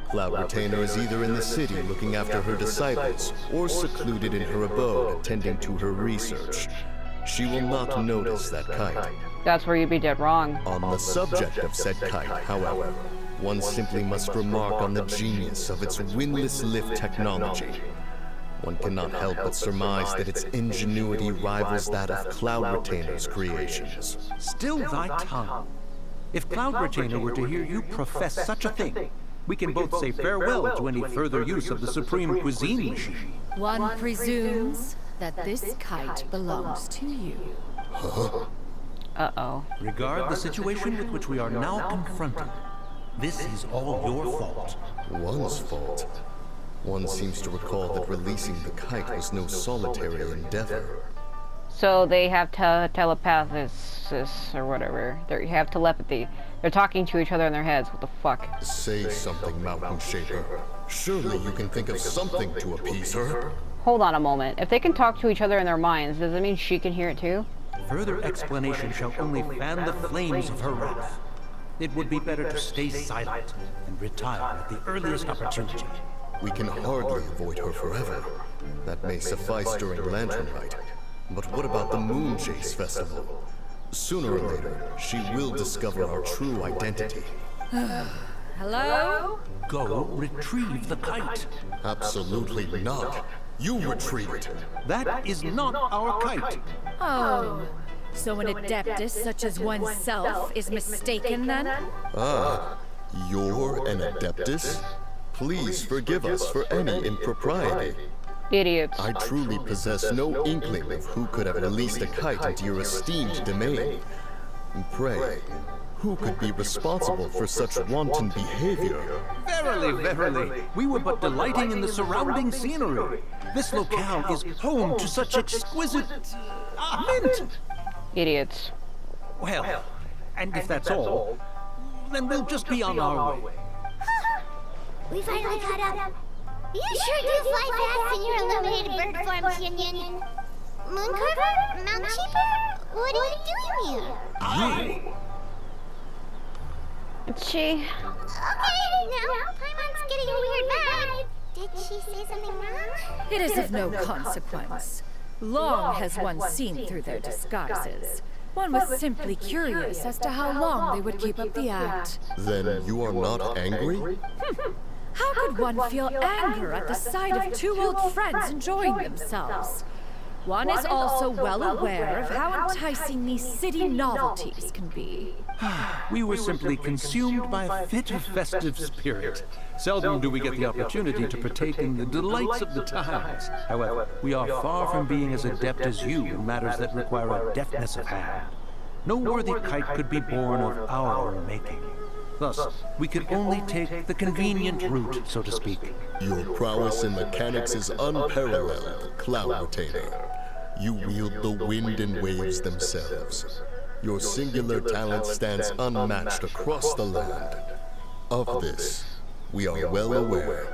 Cloud Retainer is either in the city looking after her disciples, or secluded in her abode attending to her research. She will not notice that kite. That's where you'd be dead wrong. On the subject of said kite, however, one simply must remark on the genius of its windless lift technology. One cannot help but surmise that its ingenuity rivals that of Cloud Retainer's creations. Still thy tongue. If Cloud Retainer were to hear you profess such a thing, we can both say farewell to any further use of the Supreme Cuisine Machine. One presumes that this kite belongs to you. Huh? Uh-oh. Regard the situation with which we are now confronted. This is all your fault. One's fault. One seems to recall that releasing the kite was no solitary endeavor. So they have telepathis or whatever. They have telepathy. They're talking to each other in their heads. What the fuck? Say something, Mountain Shaper. Surely you can think of something to appease her. Hold on a moment. If they can talk to each other in their minds, does that mean she can hear it too? Further explanation shall only fan the flames of her wrath. It would be better to stay silent and retire at the earliest opportunity. We can hardly avoid her forever. That may suffice during Lantern Rite. But what about the Moon Chase Festival? Sooner or later, she will discover our true identity. Hello? Go retrieve the kite. Absolutely not. You retrieve it. That is not our kite. Oh, so an Adeptus such as oneself is mistaken then? Ah, you're an Adeptus? Please forgive us for any impropriety. Idiots. I truly possess no inkling of who could have released a kite into your esteemed domain. Pray, who could be responsible for such wanton behavior? Verily, verily, we were but delighting in the surrounding scenery. This locale is home to such exquisite mint. Idiots. Well, and if that's all, then we'll just be on our way. We finally caught up. You sure do fly fast in your illuminated bird form, Tinyin. Mooncarver? Mount Cheaper? What are you doing here? You? It's she. Okay, now, Paimon's getting a weird vibe. Did she say something wrong? It is of no consequence. Long has one seen through their disguises. One was simply curious as to how long they would keep up the act. Then you are not angry? How could one feel anger at the sight of two old friends enjoying themselves? One is also well aware of how enticing these city novelties can be. We were simply consumed by a fit of festive spirit. Seldom do we get the opportunity to partake in the delights of the times. However, we are far from being as adept as you in matters that require a deftness of hand. No worthy kite could be born of our own making. Thus, we could only take the convenient route, so to speak. Your prowess in mechanics is unparalleled, Cloud Retainer. You wield the wind and waves themselves. Your singular talent stands unmatched across the land. Of this, we are well aware.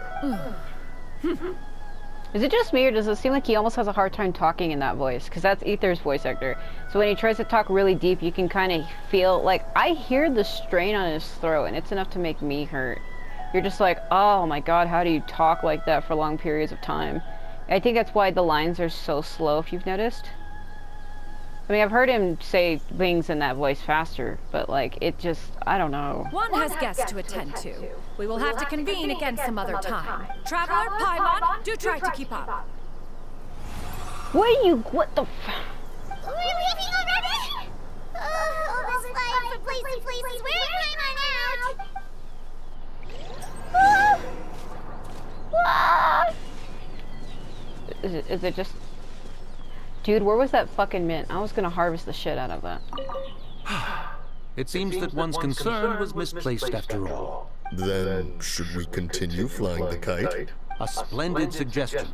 Is it just me, or does it seem like he almost has a hard time talking in that voice? Because that's Ether's voice actor. So when he tries to talk really deep, you can kind of feel, like, I hear the strain on his throat, and it's enough to make me hurt. You're just like, oh my god, how do you talk like that for long periods of time? I think that's why the lines are so slow, if you've noticed. I mean, I've heard him say things in that voice faster, but, like, it just, I don't know. One has guests to attend to. We will have to convene again some other time. Traveler, Paimon, do try to keep up. What the f... We're leaving already? Oh, all this flying from place to places. Where am I out? Is it just... Dude, where was that fucking mint? I was gonna harvest the shit out of that. It seems that one's concern was misplaced after all. Then, should we continue flying the kite? A splendid suggestion,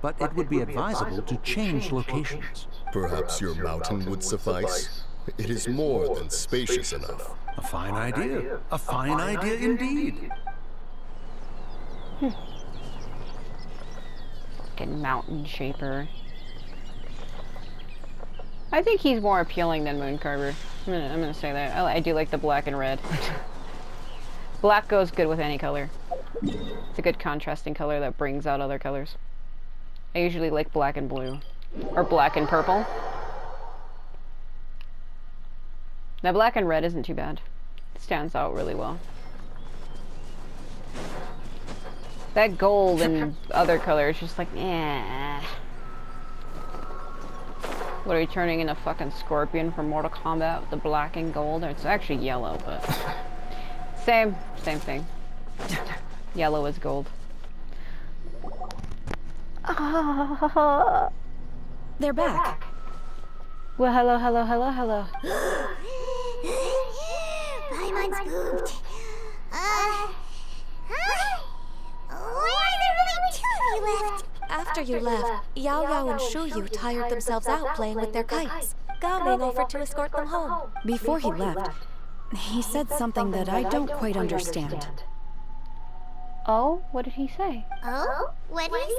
but it would be advisable to change locations. Perhaps your mountain would suffice? It is more than spacious enough. A fine idea. A fine idea indeed. Fucking mountain shaper. I think he's more appealing than Mooncarver. I'm gonna say that. I do like the black and red. Black goes good with any color. a good contrasting color that brings out other colors. I usually like black and blue. Or black and purple. Now black and red isn't too bad. It stands out really well. That gold and other colors just like, eh. What are you turning into fucking Scorpion from Mortal Kombat with the black and gold? Or it's actually yellow, but same thing. Yellow is gold. They're back. Well, hello. Paimon spooked. Hi? Why are there really two of you left? After you left, Yao Yao and Shuyu tired themselves out playing with their kites. Gaming offered to escort them home. Before he left, he said something that I don't quite understand. Oh, what did he say? Oh? What did he say?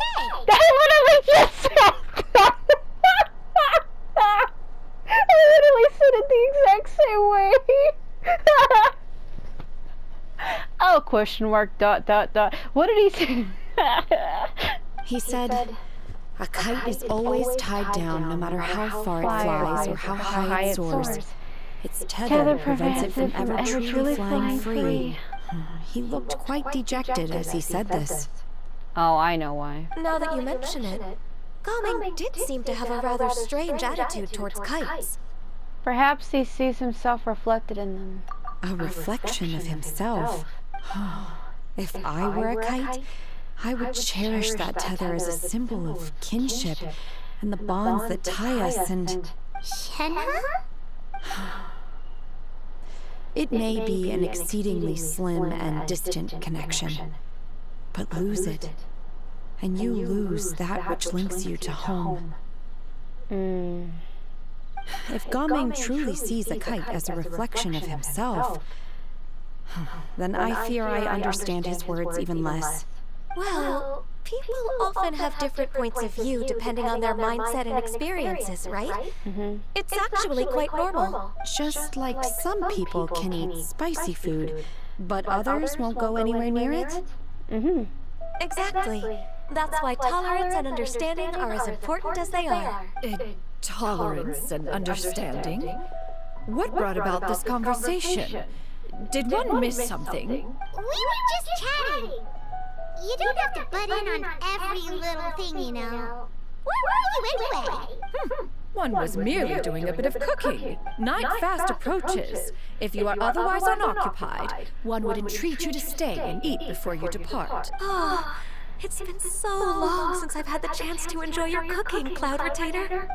That's what I just said! I literally said it the exact same way. Oh, question mark, ... What did he say? He said, a kite is always tied down no matter how far it flies or how high it soars. Its tether prevents it from ever truly flying free. He looked quite dejected as he said this. Oh, I know why. Now that you mention it, Gaming did seem to have a rather strange attitude towards kites. Perhaps he sees himself reflected in them. A reflection of himself. If I were a kite, I would cherish that tether as a symbol of kinship and the bonds that tie us and... Shenhe? It may be an exceedingly slim and distant connection, but lose it, and you lose that which links you to home. If Gaming truly sees a kite as a reflection of himself, then I fear I understand his words even less. Well, people often have different points of view depending on their mindset and experiences, right? It's actually quite normal. Just like some people can eat spicy food, but others won't go anywhere near it? Exactly. That's why tolerance and understanding are as important as they are. Tolerance and understanding? What brought about this conversation? Did one miss something? We were just chatting. You don't have to butt in on every little thing, you know. Where were you anyway? One was merely doing a bit of cooking. Night fast approaches. If you are otherwise unoccupied, one would entreat you to stay and eat before you depart. Oh, it's been so long since I've had the chance to enjoy your cooking, Cloud Retainer.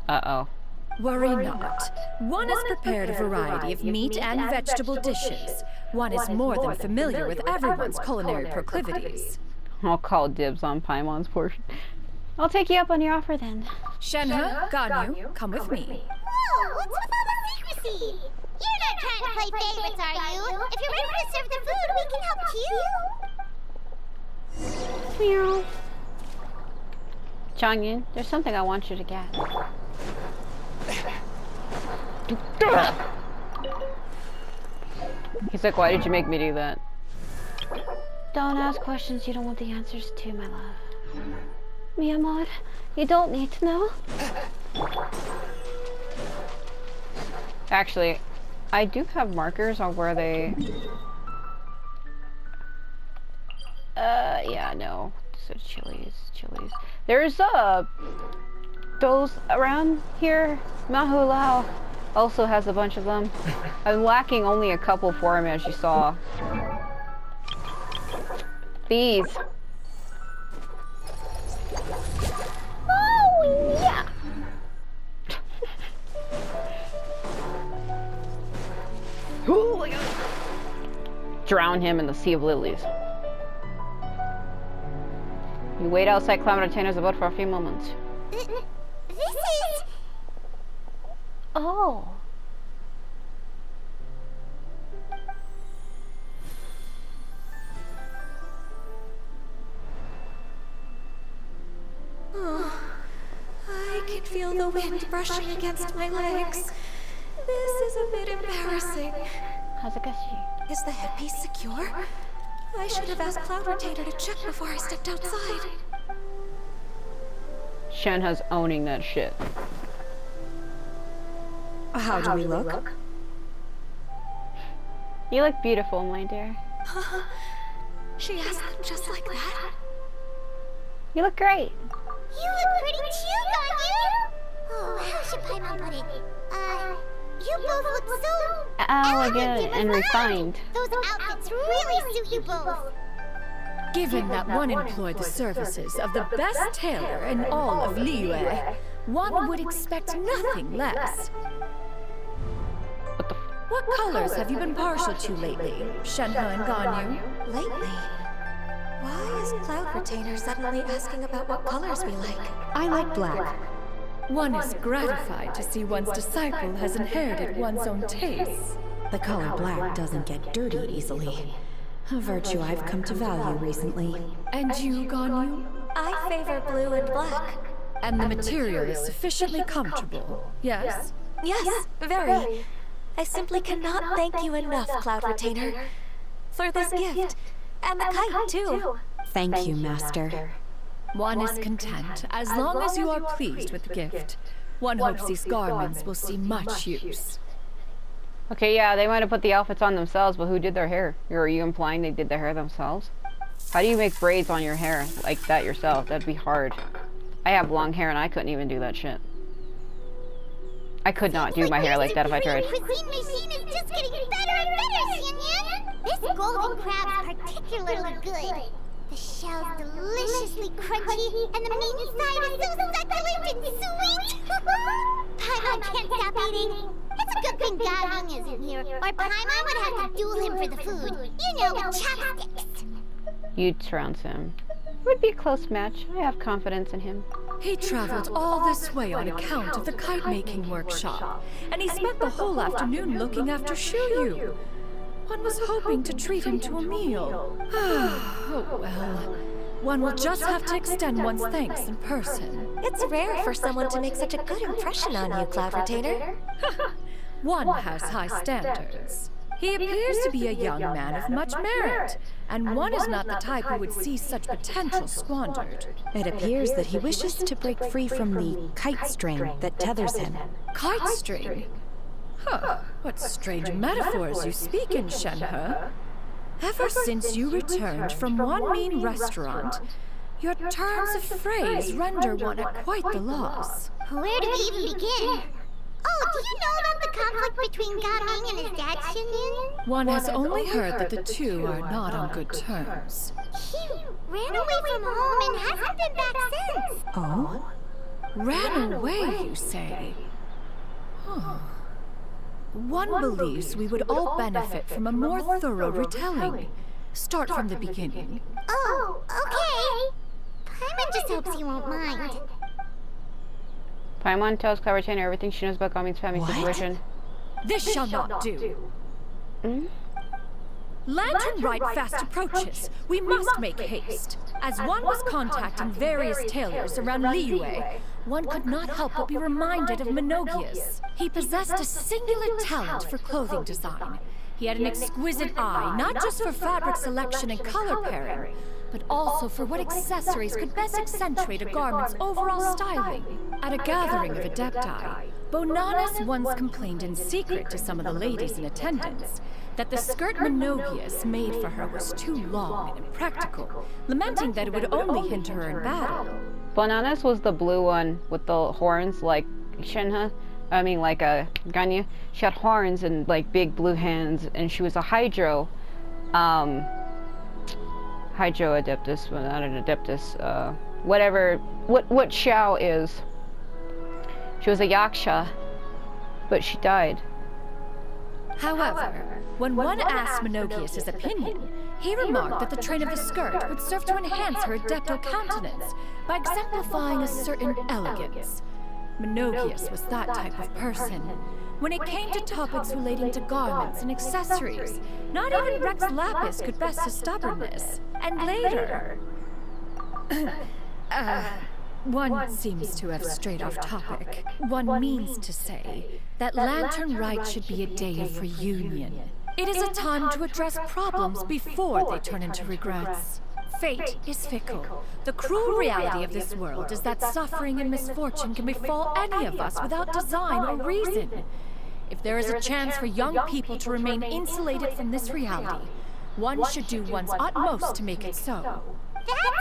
Uh-oh. Worry not. One has prepared a variety of meat and vegetable dishes. One is more than familiar with everyone's culinary proclivities. I'll call dibs on Paimon's portion. I'll take you up on your offer then. Shenhe, Ganyu, come with me. Whoa, what's with all the secrecy? You're not trying to play favorites, are you? If you're ready to serve the food, we can help you. Meow. Changyin, there's something I want you to get. He's like, why did you make me do that? Don't ask questions you don't want the answers to, my love. Miyamod, you don't need to know. Actually, I do have markers on where they... yeah, no. So chilies. There's, those around here. Mahulao also has a bunch of them. I'm lacking only a couple for him, as you saw. These. Oh, yeah! Drown him in the Sea of Lilies. You wait outside Cloud Retainer's abode for a few moments. This is... Oh. Oh, I can feel the wind brushing against my legs. This is a bit embarrassing. Hazukashi. Is the headpiece secure? I should have asked Cloud Retainer to check before I stepped outside. Shenhe's owning that shit. How do we look? You look beautiful, my dear. She asked them just like that? You look great. You look pretty too, Ganyu! Oh, how should Paimon put it? You both look so Elegant and refined. Those outfits really suit you both. Given that one employed the services of the best tailor in all of Liyue, one would expect nothing less. What colors have you been partial to lately, Shenhe and Ganyu? Lately? Why is Cloud Retainer suddenly asking about what colors we like? I like black. One is gratified to see one's disciple has inherited one's own tastes. The color black doesn't get dirty easily. A virtue I've come to value recently. And you, Ganyu? I favor blue and black. And the material is sufficiently comfortable, yes? Yes, very. I simply cannot thank you enough, Cloud Retainer, for this gift. And the kite, too. Thank you, Master. One is content, as long as you are pleased with the gift. One hopes these garments will see much use. Okay, yeah, they might have put the outfits on themselves, but who did their hair? Or are you implying they did their hair themselves? How do you make braids on your hair like that yourself? That'd be hard. I have long hair and I couldn't even do that shit. I could not do my hair like that if I tried. The cuisine machine is just getting better and better, Xianyan! This golden crab's particularly good. The shell's deliciously crunchy, and the meat inside is so succulent and sweet! Paimon can't stop eating. It's a good thing Gagang isn't here, or Paimon would have to duel him for the food. You know, with chopsticks. You'd trounce him. It would be a close match. I have confidence in him. He traveled all this way on account of the kite-making workshop, and he spent the whole afternoon looking after Shuyu. One was hoping to treat him to a meal. Oh well. One will just have to extend one's thanks in person. It's rare for someone to make such a good impression on you, Cloud Retainer. One has high standards. He appears to be a young man of much merit, and one is not the type who would see such potential squandered. It appears that he wishes to break free from the kite string that tethers him. Kite string? Huh, what strange metaphors you speak in, Shenhe. Ever since you returned from one mean restaurant, your turns of phrase render one at quite the loss. Where do we even begin? Oh, do you know about the conflict between Gaming and his dad, Xianyan? One has only heard that the two are not on good terms. He ran away from home and hasn't been back since. Oh? Ran away, you say? Huh. One believes we would all benefit from a more thorough retelling. Start from the beginning. Oh, okay. Paimon just hopes you won't mind. Paimon tells Cloud Retainer everything she knows about Gaming's family situation. This shall not do. Lantern Rite fast approaches. We must make haste. As one was contacting various tailors around Liyue, one could not help but be reminded of Menogias. He possessed a singular talent for clothing design. He had an exquisite eye, not just for fabric selection and color pairing, but also for what accessories could best accentuate a garment's overall styling. At a gathering of Adepti, Bonanas once complained in secret to some of the ladies in attendance that the skirt Menogias made for her was too long and impractical, lamenting that it would only hinder her in battle. Bonanas was the blue one with the horns like Shenhe. I mean, like Ganyu. She had horns and like big blue hands, and she was a Hydro Adeptus, well, not an Adeptus, whatever, what Xiao is. She was a Yaksha, but she died. However, when one asked Menogias his opinion, he remarked that the train of the skirt would serve to enhance her adepto countenance by exemplifying a certain elegance. Menogias was that type of person. When it came to topics relating to garments and accessories, not even Rex Lapis could best his stubbornness. And later... one seems to have strayed off topic. One means to say that Lantern Rite should be a day of reunion. It is a time to address problems before they turn into regrets. Fate is fickle. The cruel reality of this world is that suffering and misfortune can befall any of us without design or reason. If there is a chance for young people to remain insulated from this reality, one should do one's utmost to make it so. That